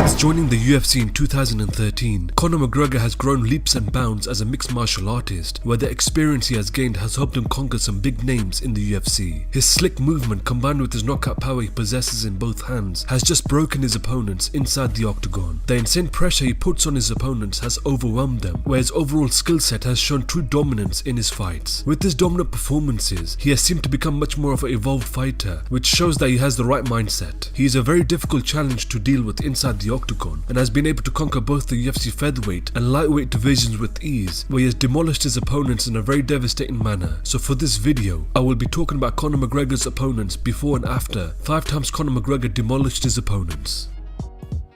Since joining the UFC in 2013, Conor McGregor has grown leaps and bounds as a mixed martial artist, where the experience he has gained has helped him conquer some big names in the UFC. His slick movement combined with his knockout power he possesses in both hands has just broken his opponents inside the octagon. The insane pressure he puts on his opponents has overwhelmed them, where his overall skill set has shown true dominance in his fights. With his dominant performances, he has seemed to become much more of an evolved fighter, which shows that he has the right mindset. He is a very difficult challenge to deal with inside the octagon and has been able to conquer both the UFC featherweight and lightweight divisions with ease, where he has demolished his opponents in a very devastating manner. So for this video, I will be talking about Conor McGregor's opponents before and after 5 times Conor McGregor demolished his opponents.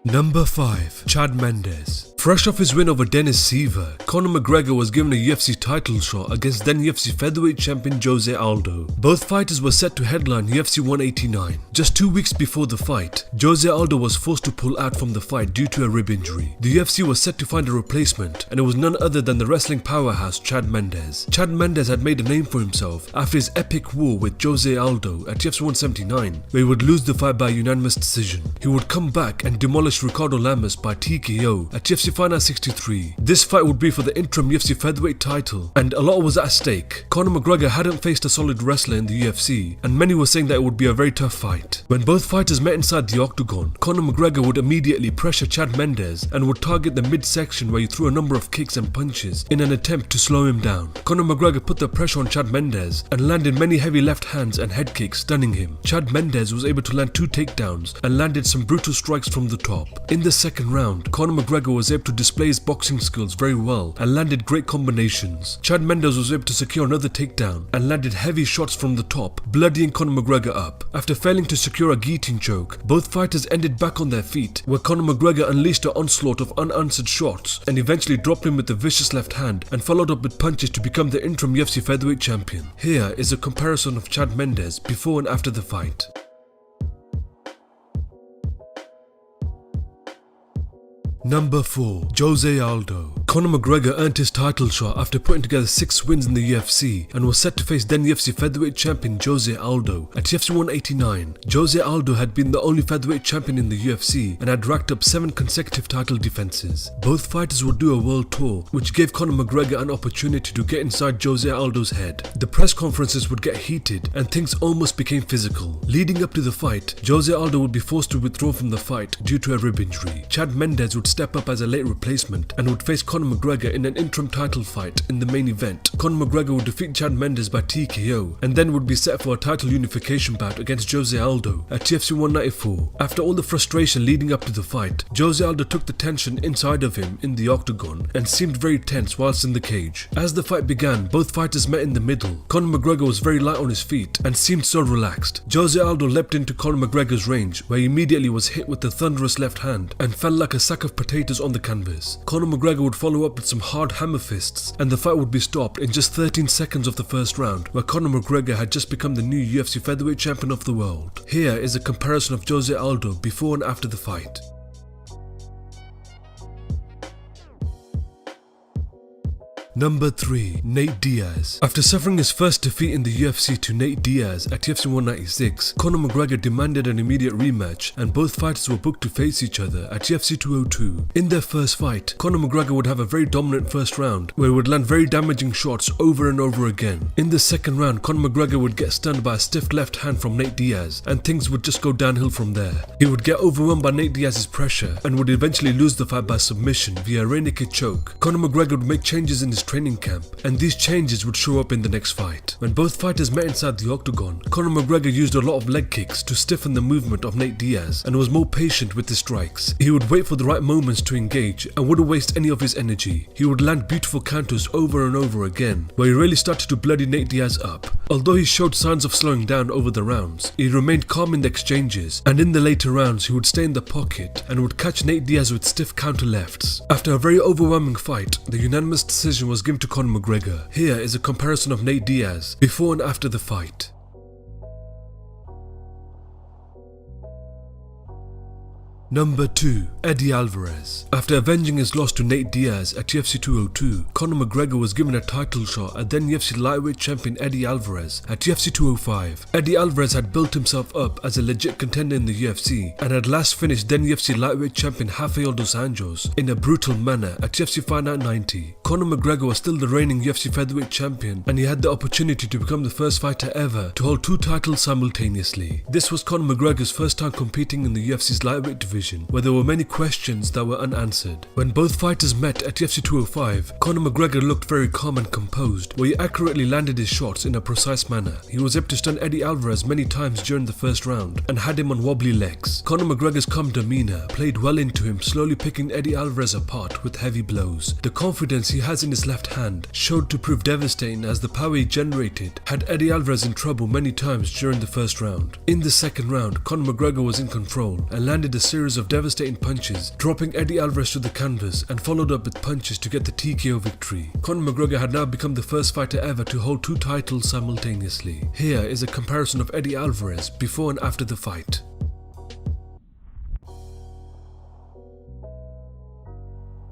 Number 5. Chad Mendes. Fresh off his win over Siver, Conor McGregor was given a UFC title shot against then UFC featherweight champion Jose Aldo. Both fighters were set to headline UFC 189. Just 2 weeks before the fight, Jose Aldo was forced to pull out from the fight due to a rib injury. The UFC was set to find a replacement, and it was none other than the wrestling powerhouse Chad Mendes. Chad Mendes had made a name for himself after his epic war with Jose Aldo at UFC 179, where he would lose the fight by unanimous decision. He would come back and demolish Ricardo Lamas by TKO at UFC Final 63. This fight would be for the interim UFC featherweight title, and a lot was at stake. Conor McGregor hadn't faced a solid wrestler in the UFC, and many were saying that it would be a very tough fight. When both fighters met inside the octagon, Conor McGregor would immediately pressure Chad Mendes and would target the midsection, where he threw a number of kicks and punches in an attempt to slow him down. Conor McGregor put the pressure on Chad Mendes and landed many heavy left hands and head kicks, stunning him. Chad Mendes was able to land 2 takedowns and landed some brutal strikes from the top. In the second round, Conor McGregor was able to display his boxing skills very well and landed great combinations. Chad Mendes was able to secure another takedown and landed heavy shots from the top, bloodying Conor McGregor up. After failing to secure a guillotine choke, both fighters ended back on their feet, where Conor McGregor unleashed an onslaught of unanswered shots and eventually dropped him with a vicious left hand and followed up with punches to become the interim UFC featherweight champion. Here is a comparison of Chad Mendes before and after the fight. Number 4. Jose Aldo. Conor McGregor earned his title shot after putting together 6 wins in the UFC and was set to face then UFC featherweight champion Jose Aldo at UFC 189. Jose Aldo had been the only featherweight champion in the UFC and had racked up 7 consecutive title defenses. Both fighters would do a world tour, which gave Conor McGregor an opportunity to get inside Jose Aldo's head. The press conferences would get heated and things almost became physical. Leading up to the fight, Jose Aldo would be forced to withdraw from the fight due to a rib injury. Chad Mendes would step up as a late replacement and would face Conor McGregor in an interim title fight in the main event. Conor McGregor would defeat Chad Mendes by TKO and then would be set for a title unification bout against Jose Aldo at UFC 194. After all the frustration leading up to the fight, Jose Aldo took the tension inside of him in the octagon and seemed very tense whilst in the cage. As the fight began, both fighters met in the middle. Conor McGregor was very light on his feet and seemed so relaxed. Jose Aldo leapt into Conor McGregor's range, where he immediately was hit with the thunderous left hand and fell like a sack of potatoes on the canvas. Conor McGregor would follow up with some hard hammer fists and the fight would be stopped in just 13 seconds of the first round, where Conor McGregor had just become the new UFC featherweight champion of the world. Here is a comparison of Jose Aldo before and after the fight. Number 3. Nate Diaz. After suffering his first defeat in the UFC to Nate Diaz at UFC 196, Conor McGregor demanded an immediate rematch and both fighters were booked to face each other at UFC 202. In their first fight, Conor McGregor would have a very dominant first round where he would land very damaging shots over and over again. In the second round, Conor McGregor would get stunned by a stiff left hand from Nate Diaz and things would just go downhill from there. He would get overwhelmed by Nate Diaz's pressure and would eventually lose the fight by submission via a rear naked choke. Conor McGregor would make changes in his training camp and these changes would show up in the next fight. When both fighters met inside the octagon, Conor McGregor used a lot of leg kicks to stiffen the movement of Nate Diaz and was more patient with his strikes. He would wait for the right moments to engage and wouldn't waste any of his energy. He would land beautiful counters over and over again, where he really started to bloody Nate Diaz up. Although he showed signs of slowing down over the rounds, he remained calm in the exchanges, and in the later rounds he would stay in the pocket and would catch Nate Diaz with stiff counter lefts. After a very overwhelming fight, the unanimous decision was given to Conor McGregor. Here is a comparison of Nate Diaz before and after the fight. Number 2. Eddie Alvarez. After avenging his loss to Nate Diaz at UFC 202, Conor McGregor was given a title shot at then UFC lightweight champion Eddie Alvarez at UFC 205. Eddie Alvarez had built himself up as a legit contender in the UFC and had last finished then UFC lightweight champion Rafael dos Anjos in a brutal manner at UFC Fight Night 90. Conor McGregor was still the reigning UFC featherweight champion, and he had the opportunity to become the first fighter ever to hold 2 titles simultaneously. This was Conor McGregor's first time competing in the UFC's lightweight division, where there were many questions that were unanswered. When both fighters met at UFC 205, Conor McGregor looked very calm and composed, where he accurately landed his shots in a precise manner. He was able to stun Eddie Alvarez many times during the first round and had him on wobbly legs. Conor McGregor's calm demeanour played well into him, slowly picking Eddie Alvarez apart with heavy blows. The confidence he has in his left hand showed to prove devastating, as the power he generated had Eddie Alvarez in trouble many times during the first round. In the second round, Conor McGregor was in control and landed a series of devastating punches, dropping Eddie Alvarez to the canvas, and followed up with punches to get the TKO victory. Conor McGregor had now become the first fighter ever to hold 2 titles simultaneously. Here is a comparison of Eddie Alvarez before and after the fight.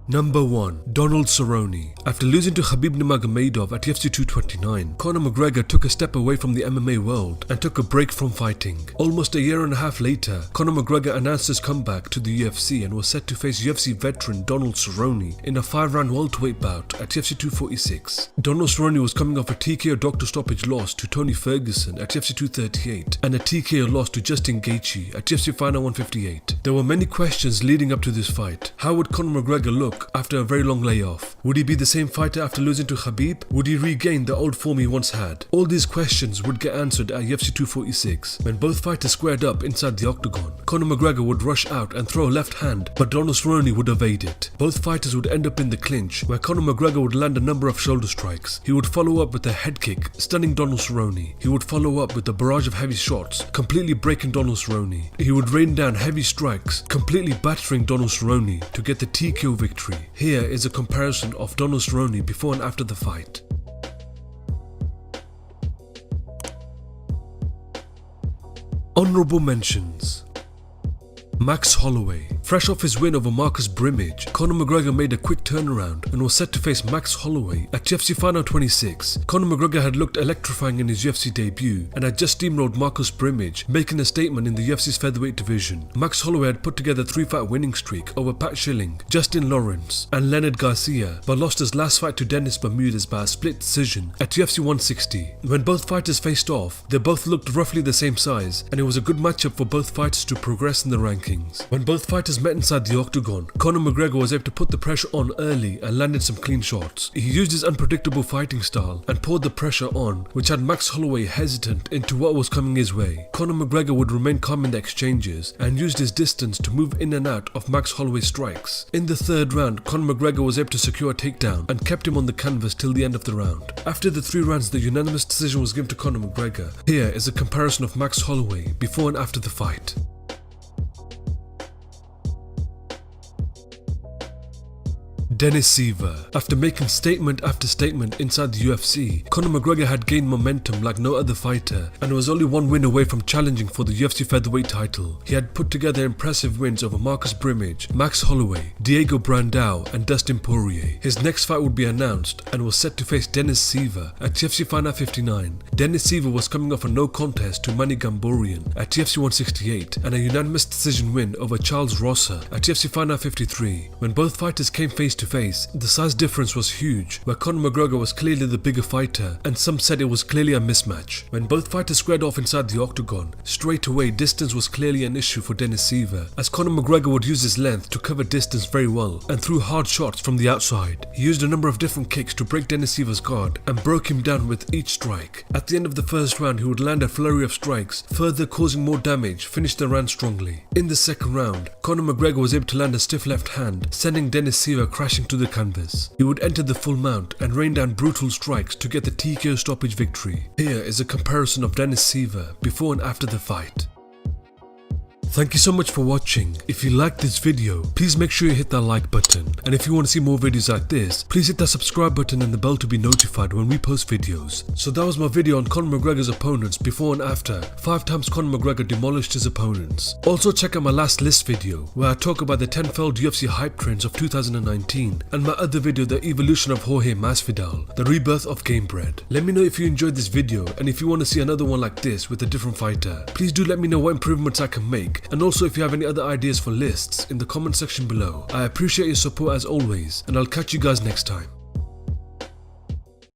Number 1. Donald Cerrone. After losing to Khabib Nurmagomedov at UFC 229, Conor McGregor took a step away from the MMA world and took a break from fighting. Almost a year and a half later, Conor McGregor announced his comeback to the UFC and was set to face UFC veteran Donald Cerrone in a 5-round welterweight bout at UFC 246. Donald Cerrone was coming off a TKO doctor stoppage loss to Tony Ferguson at UFC 238 and a TKO loss to Justin Gaethje at UFC Fight Night 158. There were many questions leading up to this fight. How would Conor McGregor look after a very long layoff? Would he be the same fighter after losing to Khabib? Would he regain the old form he once had? All these questions would get answered at UFC 246 when both fighters squared up inside the octagon. Conor McGregor would rush out and throw a left hand, but Donald Cerrone would evade it. Both fighters would end up in the clinch, where Conor McGregor would land a number of shoulder strikes. He would follow up with a head kick, stunning Donald Cerrone. He would follow up with a barrage of heavy shots, completely breaking Donald Cerrone. He would rain down heavy strikes, completely battering Donald Cerrone to get the TKO victory. Here is a comparison of Donald Cerrone before and after the fight. Honorable mentions. Max Holloway. Fresh off his win over Marcus Brimage, Conor McGregor made a quick turnaround and was set to face Max Holloway at UFC Fight Night 26. Conor McGregor had looked electrifying in his UFC debut and had just steamrolled Marcus Brimage, making a statement in the UFC's featherweight division. Max Holloway had put together a 3-fight winning streak over Pat Schilling, Justin Lawrence and Leonard Garcia, but lost his last fight to Dennis Bermudez by a split decision at UFC 160. When both fighters faced off, they both looked roughly the same size, and it was a good matchup for both fighters to progress in the rankings. When both fighters met inside the octagon, Conor McGregor was able to put the pressure on early and landed some clean shots. He used his unpredictable fighting style and poured the pressure on, which had Max Holloway hesitant into what was coming his way. Conor McGregor would remain calm in the exchanges and used his distance to move in and out of Max Holloway's strikes. In the third round, Conor McGregor was able to secure a takedown and kept him on the canvas till the end of the round. After the 3 rounds, the unanimous decision was given to Conor McGregor. Here is a comparison of Max Holloway before and after the fight. Dennis Siver. After making statement after statement inside the UFC, Conor McGregor had gained momentum like no other fighter and was only 1 win away from challenging for the UFC featherweight title. He had put together impressive wins over Marcus Brimage, Max Holloway, Diego Brandao and Dustin Poirier. His next fight would be announced and was set to face Dennis Siver at UFC Fight Night 59. Dennis Siver was coming off a no contest to Manny Gamborian at UFC 168 and a unanimous decision win over Charles Rossa at UFC Fight Night 53. When both fighters came face to face, the size difference was huge, where Conor McGregor was clearly the bigger fighter and some said it was clearly a mismatch. When both fighters squared off inside the octagon, straight away distance was clearly an issue for Dennis Siver, as Conor McGregor would use his length to cover distance very well and threw hard shots from the outside. He used a number of different kicks to break Dennis Siver's guard and broke him down with each strike. At the end of the first round, he would land a flurry of strikes, further causing more damage, finish the round strongly. In the second round, Conor McGregor was able to land a stiff left hand, sending Dennis Siver crashing to the canvas. He would enter the full mount and rain down brutal strikes to get the TKO stoppage victory. Here is a comparison of Dennis Siver before and after the fight. Thank you so much for watching. If you liked this video, please make sure you hit that like button. And if you want to see more videos like this, please hit that subscribe button and the bell to be notified when we post videos. So that was my video on Conor McGregor's opponents before and after. 5 times Conor McGregor demolished his opponents. Also check out my last list video where I talk about the 10 failed UFC hype trains of 2019 and my other video, the evolution of Jorge Masvidal, the rebirth of Gamebred. Let me know if you enjoyed this video and if you want to see another one like this with a different fighter. Please do let me know what improvements I can make, and also if you have any other ideas for lists in the comment section below. I appreciate your support as always, and I'll catch you guys next time.